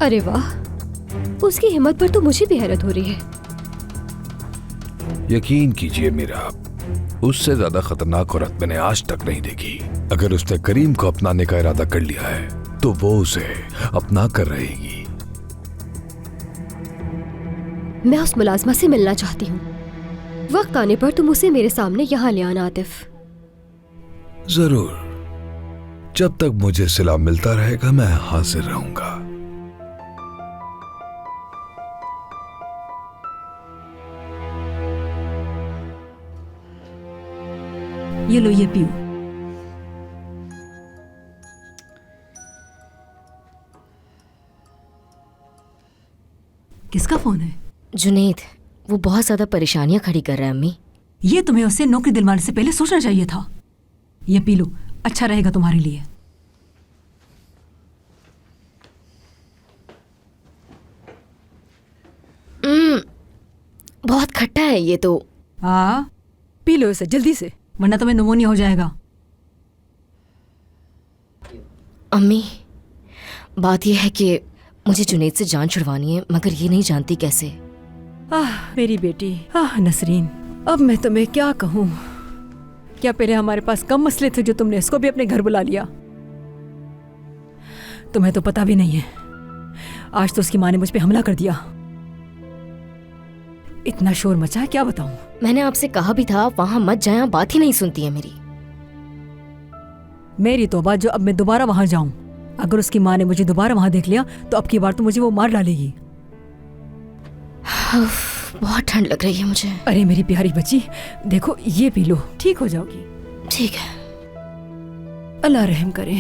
अरे वाह, उसकी हिम्मत पर तो मुझे भी हैरत हो रही है। यकीन कीजिए मीरा, उससे ज्यादा खतरनाक औरत मैंने आज तक नहीं देखी। अगर उसने करीम को अपनाने का इरादा कर लिया है तो वो उसे अपना कर रहेगी। मैं उस मुलाजमा से मिलना चाहती हूँ। वक्त आने पर तुम उसे मेरे सामने यहाँ ले आना आतिफ। जरूर, जब तक मुझे सिला मिलता रहेगा मैं हाजिर रहूंगा। ये लो, ये पियो। किसका फोन है? जुनैद, वो बहुत ज्यादा परेशानियां खड़ी कर रहा है अम्मी। ये तुम्हें उससे नौकरी दिलवाने से पहले सोचना चाहिए था। ये पी लो, अच्छा रहेगा तुम्हारे लिए। बहुत खट्टा है ये तो। पी लो इसे जल्दी से, वरना तुम्हें निमोनिया हो जाएगा। अम्मी, बात यह है कि मुझे जुनैद से जान छुड़वानी है, मगर ये नहीं जानती कैसे। मेरी बेटी, नसरीन, अब मैं तुम्हें क्या कहूँ। क्या पहले हमारे पास कम मसले थे जो तुमने इसको भी अपने घर बुला लिया? तुम्हें तो पता भी नहीं है, आज तो उसकी माँ ने मुझ पे हमला कर दिया। इतना शोर मचा है, क्या बताऊं। मैंने आपसे कहा भी था वहां मत जाए, बात ही नहीं सुनती है मेरी तौबा, जो अब मैं दोबारा वहां जाऊं। अगर उसकी माँ ने मुझे दोबारा वहां देख लिया तो अब की बार तो मुझे वो मार डालेगी। बहुत ठंड लग रही है मुझे। अरे मेरी प्यारी बच्ची, देखो ये पी लो, ठीक हो जाओगी। ठीक है। अल्लाह रहम करे।